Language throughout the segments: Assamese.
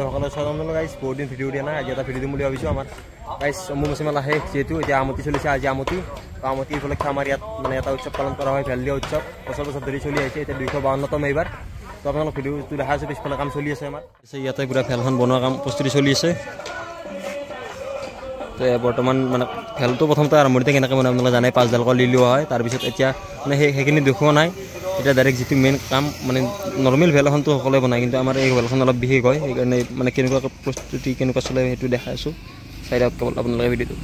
বাইদেউ সকলে আপোনালোক গাইছ বহুত দিন ভিডিঅ' দিয়া নাই আজি এটা ভিডিঅ' দিম বুলি ভাবিছোঁ আমাৰ গাইছ অম্বুবাচী মেলা শেষ যিহেতু এতিয়া আমতি চলিছে আজি আমতি আমতি উপলক্ষে আমাৰ ইয়াত মানে এটা উৎসৱ পালন কৰা হয় ভেলদিয়া উৎসৱ বছৰ বছৰ ধৰি চলি আহিছে এতিয়া 252তম এইবাৰ তো আপোনালোক ভিডিঅ'টো দেখা আছে পিছফালে কাম চলি আছে আমাৰ ইয়াতে পুৰা ভেলখন বনোৱা কাম প্ৰস্তুতি চলি আছে তো বৰ্তমান মানে ভেলটো প্ৰথমতে আৰম্ভণিতে কেনেকৈ মানে আপোনালোকে জানে 5ডাল কল লিলোৱা হয় তাৰপিছত এতিয়া মানে সেইখিনি দেখুওৱা নাই এটা ডাইৰেক্ট যিটো মেইন কাম মানে নৰ্মেল ভেল এখনতো সকলোৱে বনায় কিন্তু আমাৰ এই ভেলখন অলপ বিশেষ হয় সেইকাৰণে মানে কেনেকুৱাকৈ প্ৰস্তুতি কেনেকুৱা চলে সেইটো দেখাই আছোঁ চাই দিয়ক কেৱল আপোনালোকে ভিডিঅ'টো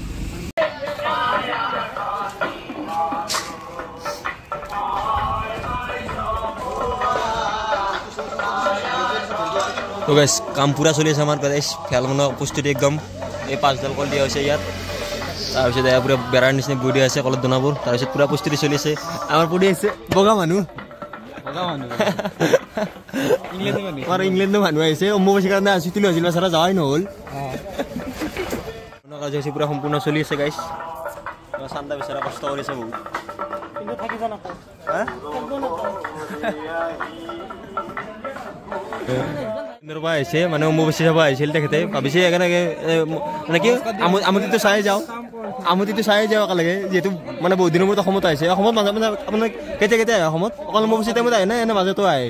তো গাইছ কাম পুৰা চলি আছে আমাৰ গাইছ ভেল বনোৱা প্ৰস্তুতি একদম এই 5ডাল কল দিয়া হৈছে ইয়াত তাৰপিছত এয়া পুৰা বেৰাৰ নিচিনা বৈ দিয়া আছে কলত দনাবোৰ তাৰপিছত পুৰা প্ৰস্তুতি চলি আছে আমাৰ পৰি আছে বগা মানুহ আমাৰ ইংলেণ্ডৰ মানুহ আহিছে অম্বুবাচীৰ কাৰণে ছুটি লৈ আহিছিল চাৰা যাৱাই নহ'ল কাজ হৈছে পুৰা সম্পূৰ্ণ চলি আছে গাইছ চান্দা বিচাৰা কষ্ট কৰিছে বহুত কিন্তু থাকিব নাপায় পৰা আহিছে মানে অম্বুবাচী চাব আহিছিল তেখেতে ভাবিছে সেইকাৰণে মানে কি আমতিটো চাই যাওঁ একেলগে যিহেতু মানে বহুত দিনৰ মূৰত অসমত আহিছে অসমত মাজে মাজে আপোনাৰ কেতিয়া কেতিয়া আহে অসমত অকল অম্বুবাচী টাইমত আহে নে এনে মাজতো আহে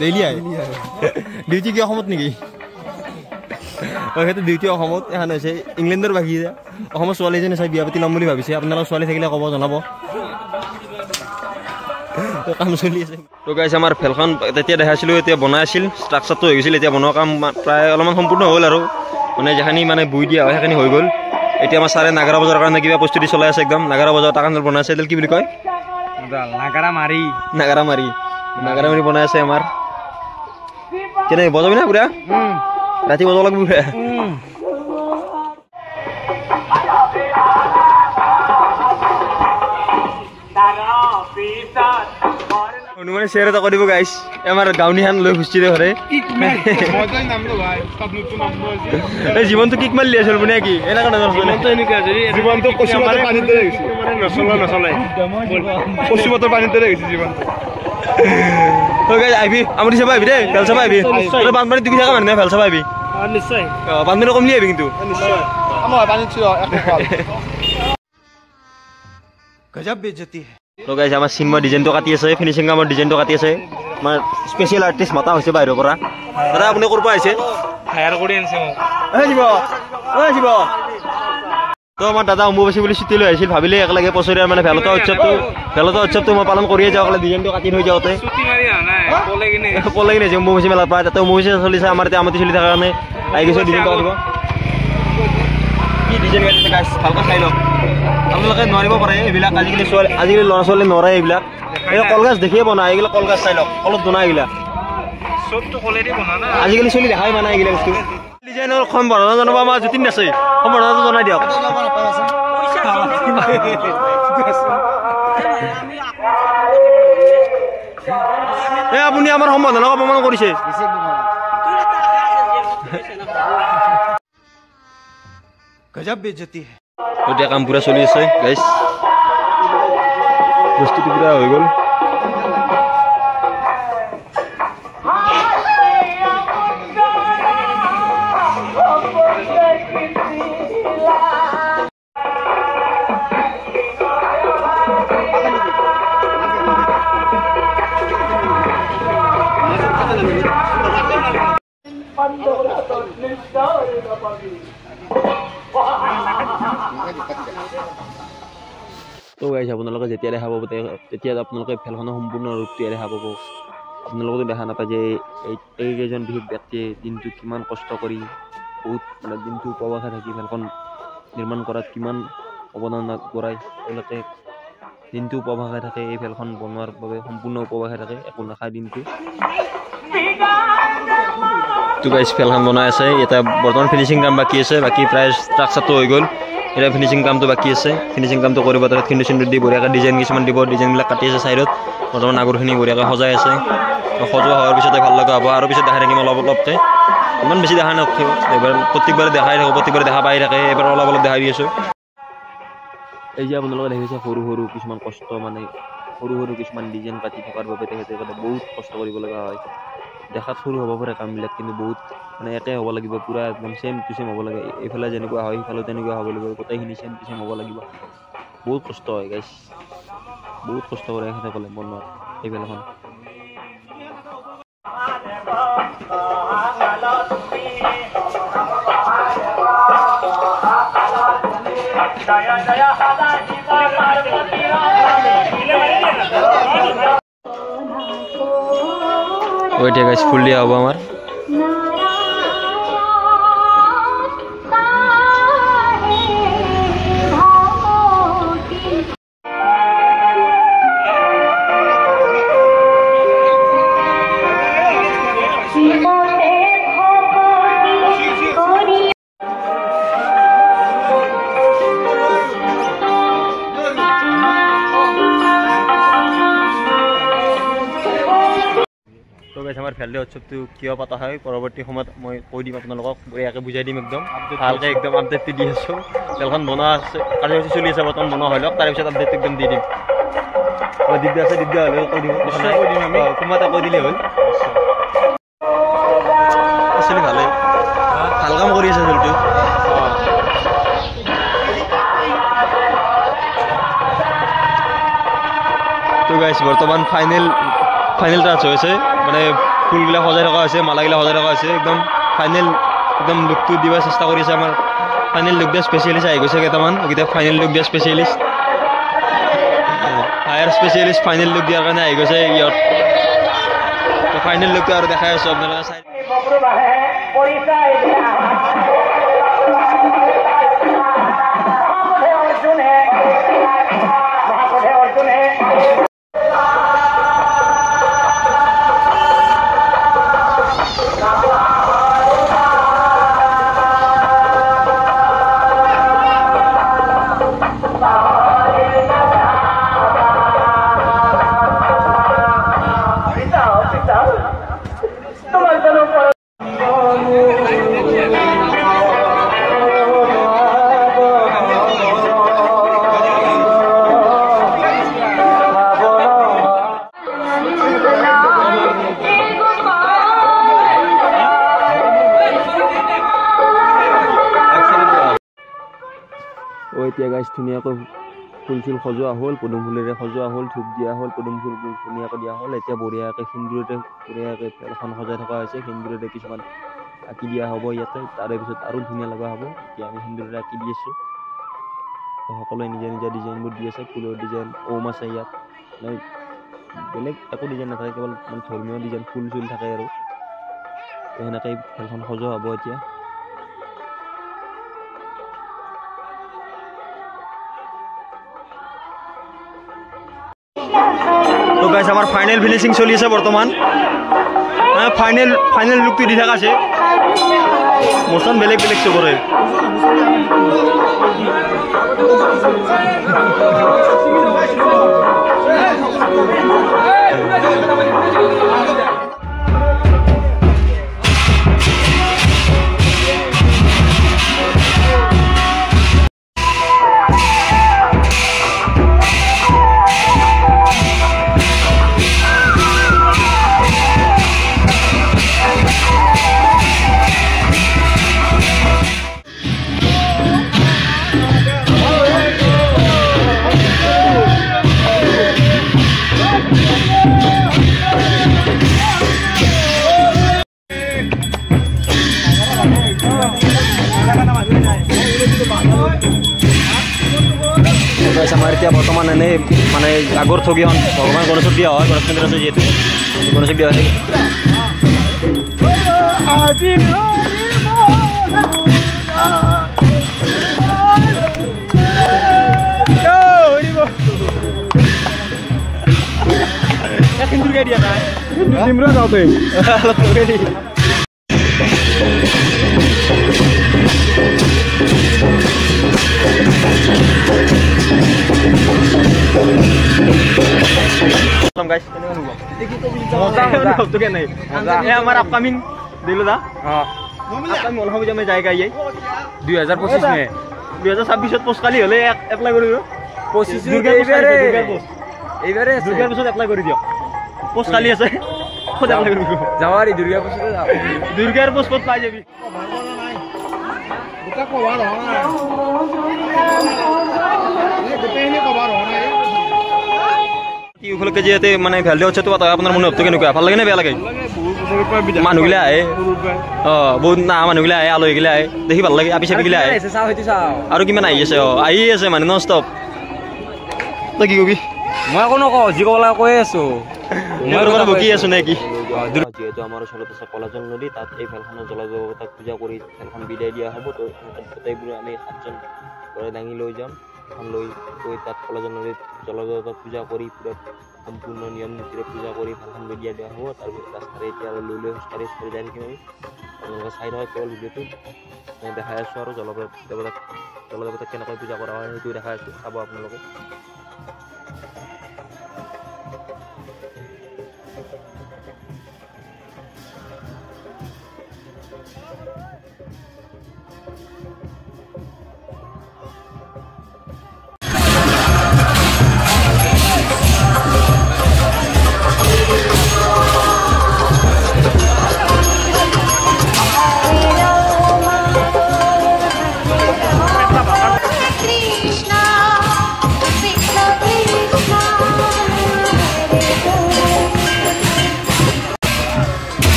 ডেইলি আহে ডিউটি কি অসমত নেকি সেইটো ডিউটি অসমত এখন হৈছে ইংলেণ্ডৰ বাকী অসমৰ ছোৱালীজনী চাই বিয়া পাতি ল'ম বুলি ভাবিছে আপোনালোকৰ ছোৱালী থাকিলে ক'ব জনাব কাম চলি আছে তো গাইছ আমাৰ ভেলখন তেতিয়া দেখাইছিলোঁ এতিয়া বনাই আছিল ষ্ট্ৰাকচাৰটো হৈ গৈছিল এতিয়া বনোৱা কাম প্ৰায় অলপমান সম্পূৰ্ণ হ'ল আৰু মানে যিখিনি মানে বুই দিয়া হয় সেইখিনি হৈ গ'ল এতিয়া আমাৰ চাৰে নাগাৰা বজাৰৰ কাৰণে কিবা প্ৰস্তুতি চলাই আছে একদম নাগাৰা বজাৰ টাকানল বনাই আছে কি বুলি কয় নাগাৰা মাৰি বনাই আছে আমাৰ কেনে বজাবি না পুৰা ৰাতি বজাব লাগিব হনুমানে শ্বেয়াৰ এটা কৰিব গাইছ আমাৰ গাঁৱনীহান লৈ খুচি দে ঘৰে এই জীৱনটো কিক মাৰি আছিল মানে কি এনেকুৱা জীৱনটো পশ্চিমতৰ পানীৰ দৰে গৈছে নচলে পশ্চিমতৰ পানীৰ দৰে গৈছে জীৱনটো আহিবি আমতি চাব আহিবি দেই ভেল চাব আহিবি বানপানীত ডুবি থকা মানুহে ভেল চাব আহিবি নিশ্চয় বানপানী কমলি আহিবি কিন্তু গজব বেজতি তো গাইছ আমাৰ চিনেমা ডিজাইনটো কাটি আছে ফিনিচিং কামৰ ডিজাইনটো কাটি আছে আমাৰ স্পেচিয়েল আৰ্টিষ্ট মাতা হৈছে বাহিৰৰ পৰা দাদা আপুনি ক'ৰ পৰা আহিছে হায়াৰ কৰি আনিছে মোক তো আমাৰ দাদা অম্বুবাচী বুলি ছুটি লৈ আহিছিল ভাবিলে একেলগে বছৰীয়া মানে ভেলতা উৎসৱটো মই পালন কৰিয়ে যাওঁ ডিজাইনটো কাটি থৈ যাওঁতে পলে কিনে অম্বুবাচী মেলাৰ পৰা তাতে অম্বুবাচী চলিছে আমাৰ এতিয়া আমতি চলি থকাৰ কাৰণে আহি গৈছে ডিজাইনটো কাটিব কি ডিজাইন কাটিছে গাইছ ভালকৈ চাই লওক আপোনালোকে নোৱাৰিব পাৰে এইবিলাক আজিকালি ল'ৰা ছোৱালী নোৱাৰে এইবিলাক এই কলগাছ দেখিয়ে বনায় এইবিলাক কলগাছ চাই লওক কলত বনায় এইবিলাক আজিকালি চলি দেখাই মানে এইবিলাক বস্তু ডিজাইনৰ সম্বৰ্ধনা জনাব আমাৰ যতীন আছে সম্বৰ্ধনাটো জনাই দিয়ক এই আপুনি আমাৰ সম্বৰ্ধনাক অপমান কৰিছে গজব বেজতি এতিয়া কাম পুৰা চলি আছে গাইছ প্ৰস্তুতি পুৰা হৈ গ'ল তো গাইছ আপোনালোকে যেতিয়া দেখা পাব তেতিয়া আপোনালোকে ভেলখনৰ সম্পূৰ্ণ ৰূপটো দেখা পাব আপোনালোকেতো দেখা নাপায় যে এইকেইজন বিশেষ ব্যক্তিয়ে দিনটো কিমান কষ্ট কৰি বহুত মানে দিনটো উপবাসে থাকি ভেলখন নিৰ্মাণ কৰাত কিমান অৱদান আগবঢ়ায় তেওঁলোকে দিনটো উপবাসে থাকে এই ভেলখন বনোৱাৰ বাবে সম্পূৰ্ণ উপবাসে থাকে একো নাখায় দিনটো তো গাইছ ভেলখন বনাই আছে এতিয়া বৰ্তমান ফিনিচিং কাম বাকী আছে বাকী প্ৰায় ষ্ট্ৰাকচাৰটো হৈ গ'ল এতিয়া ফিনিচিং কামটো বাকী আছে ফিনিচিং কামটো কৰিব তাত ফিনিচিংটো দি বঢ়িয়াকৈ ডিজাইন কিছুমান দিব ডিজাইনবিলাক কাটি আছে চাইডত বৰ্তমান আগৰখিনি বঢ়িয়াকৈ সজাই আছে সজোৱা হোৱাৰ পিছতে ভাল লগা হ'ব আৰু পিছত দেখাই থাকিম অলপকৈ ইমান বেছি দেখা নাথাকিব এইবাৰ প্ৰত্যেকবাৰে দেখাই থাকোঁ প্ৰত্যেকবাৰে দেখা পাই থাকে এইবাৰ অলপ দেখাই দি আছোঁ এই যে আপোনালোকে দেখিছে সৰু সৰু কিছুমান কষ্ট মানে সৰু সৰু কিছুমান ডিজাইন কাটি থকাৰ বাবে তেখেতে বহুত কষ্ট কৰিব লগা হয় দেখাত সৰু হ'ব পাৰে কামবিলাক কিন্তু বহুত মানে একে হ'ব লাগিব পুৰা একদম চেম টু চেম হ'ব লাগে এইফালে যেনেকুৱা হয় সেইফালে তেনেকুৱা হ'ব লাগিব গোটেইখিনি চেম টু চেম হ'ব লাগিব বহুত কষ্ট হয় গাইছ বহুত কষ্ট কৰে এখেতে ক'লে বনোৱাত এইফালেখন ওইটা গাইস ফুল দিয়া হবে আমাৰ আমাৰ ফেললে উৎসবটো কিয় পাতা হয় পৰৱৰ্তী সময়ত মই কৈ দিম আপোনালোকক বঢ়িয়াকৈ বুজাই দিম একদম ভালকৈ একদম আপডেটটো দি আছোঁ খেলখন বনোৱা আছে কাৰ্যসূচী চলি আছে বৰ্তমান বনোৱা হৈ লওক তাৰপিছত আপডেটটো একদম দি দিম দিব্যা আছে দিব্যা হ'লেও কৈ দিম কোনোবা এটা কৈ দিলে হ'ল আচলতে ভালেই ভাল কাম কৰি আছে খেলটো তো গাইছ বৰ্তমান ফাইনেল টাচ হৈছে মানে ফুলগিলা সজাই থকা হৈছে মালাগিলা সজাই থকা হৈছে একদম ফাইনেল একদম লুকটো দিব চেষ্টা কৰিছে আমাৰ ফাইনেল লুক দিয়া স্পেচিয়েলিষ্ট আহি গৈছে কেইটামান এতিয়া ফাইনেল লুক দিয়া specialist higher specialist final look দিয়াৰ কাৰণে আহি গৈছে ইয়াত তো ফাইনেল লুকটো আৰু দেখাই আছোঁ আপোনালোকে চাই এতিয়া গাইছ ধুনীয়াকৈ ফুল চুল সজোৱা হ'ল পদুম ফুলেৰে সজোৱা হ'ল ধূপ দিয়া হ'ল পদুম ফুল ধুনীয়াকৈ দিয়া হ'ল এতিয়া বঢ়িয়াকৈ সিন্দুৰেৰে বঢ়িয়াকৈ খেলখন সজাই থকা হৈছে সিন্দুৰেৰে কিছুমান আঁকি দিয়া হ'ব ইয়াতে তাৰে পিছত আৰু ধুনীয়া লগা হ'ব এতিয়া আমি সিন্দুৰেৰে আঁকি দি আছোঁ সকলোৱে নিজে নিজে ডিজাইনবোৰ দি আছে ফুলৰ ডিজাইন ওম আছে ইয়াত বেলেগ একো ডিজাইন নাথাকে কেৱল মানে ধৰ্মীয় ডিজাইন ফুল চুল থাকে আৰু সেনেকৈ খেলখন সজোৱা হ'ব এতিয়া তো গাইছ আমাৰ ফাইনেল ফিনিচিং চলি আছে বৰ্তমান ফাইনেল লুকটো দি থকা আছে মোচন বেলেগ বেলেগ চবৰে আমাৰ এতিয়া বৰ্তমান এনেই মানে আগৰ ঠগীখন ভগৱান গণেশক দিয়া হয় গণেশ মন্দিৰ আছে যিহেতু গণেশক দিয়া হয় guys, हमारा अपकमिंग दिलो दा अपकमिंग मोल हम जमे जाएगा ये 2025 में 2026 पोस्ट खाली হলে এপ্লাই করিও 25 দুর্গা পোস্ট এবারে দুর্গা পোস্ট এপ্লাই করি দিও পোস্ট খালি আছে খোজা লাগবে যাওয়ারি দুর্গা পুজোতে যাও দুর্গার পুষ্পত পাই যাবি গোটা কভার হয় না এই গোটেইখিনি কভার হয় না কি উপলক্ষে যে মানে ভ্যালু হচ্ছে তো আপনার মনে হতো কেনেকুৱা ভাল লাগে না বেয়া লাগে মানুহগিলা আহে বহুত না মানুহগিলা আহে আলহীগিলা আহে দেখি ভাল লাগে আপি চাপিগিলা আহে আৰু কিমান আহি আছে আহি আছে মানে নন ষ্টপ তই কি কবি মই একো নকওঁ যি ক'ব লাগে কৈয়ে আছো মই আৰু বকি আছো নে কি যিহেতু আমাৰ ওচৰত আছে কলাজল নদী তাত এই ভেলখনৰ জলদেৱতাক পূজা কৰি ভেলখন বিদায় দিয়া হ'ব তো গোটেইবোৰ আমি 7জন ঘৰে দাঙি লৈ যাম এখন লৈ গৈ তাত কলাজল নদীত জলদেৱতাক পূজা কৰি পুৰা সম্পূৰ্ণ নিয়ম নীতিৰে পূজা কৰি ভেলখন বিদায় দিয়া হ'ব তাৰপিছত ৰাস্তাৰে এতিয়া আৰু লৈ খোজকাঢ়ি যাই থাকিম আমি আপোনালোকে চাই নহয় কেৱল ভিডিঅ'টো দেখাই আছোঁ আৰু জলদেৱতাক কেনেকৈ পূজা কৰা হয় সেইটো দেখাই আছোঁ চাব আপোনালোকে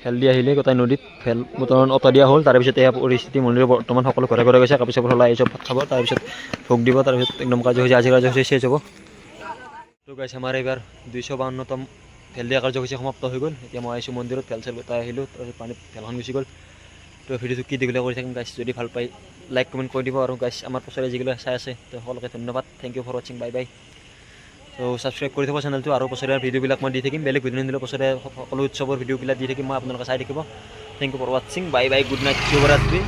ফেল দি আহিলে গোটাই নদীত ফেল বৰ্তমান অঁত দিয়া হ'ল তাৰপিছত এয়া পৰিস্থিতি মন্দিৰৰ বৰ্তমান সকলো ঘৰে ঘৰে গৈছে কাপোৰ চাপোৰ হলাই চব ভাত খাব তাৰপিছত ভোগ দিব তাৰপিছত একদম কাৰ্যসূচী আজি কাৰ্যসূচী শেষ হ'ব তো গাইছ আমাৰ এইবাৰ 252তম ফেল দিয়া কাৰ্যসূচী সমাপ্ত হৈ গ'ল এতিয়া মই আহিছোঁ মন্দিৰত ফেল চেল গোটাই আহিলোঁ তাৰপিছত পানীত ফেলখন গুচি গ'ল তো ভিডিঅ'টো কি দীঘলীয়া কৰি থাকিম গাইছ যদি ভাল পাই লাইক কমেণ্ট কৰি দিব আৰু গাইছ আমাৰ পছৰে যিগুলো চাই আছে তো সকলোকে ধন্যবাদ থেংক ইউ ফৰ ৱাচিং বাই বাই তো ছাবস্ক্ৰাইব কৰি থ'ব চেনেলটো আৰু পছৰে ভিডিঅ'বিলাক মই দি থাকিম বেলেগ ভিডিঅ' নিদিলেও পছৰে সকলো উৎসৱৰ ভিডিঅ'বিলাক দি থাকিম মই আপোনালোকে চাই থাকিব থেংক ইউ ফৰ ৱাচিং বাই বাই গুড নাইট শুভৰাত্ৰি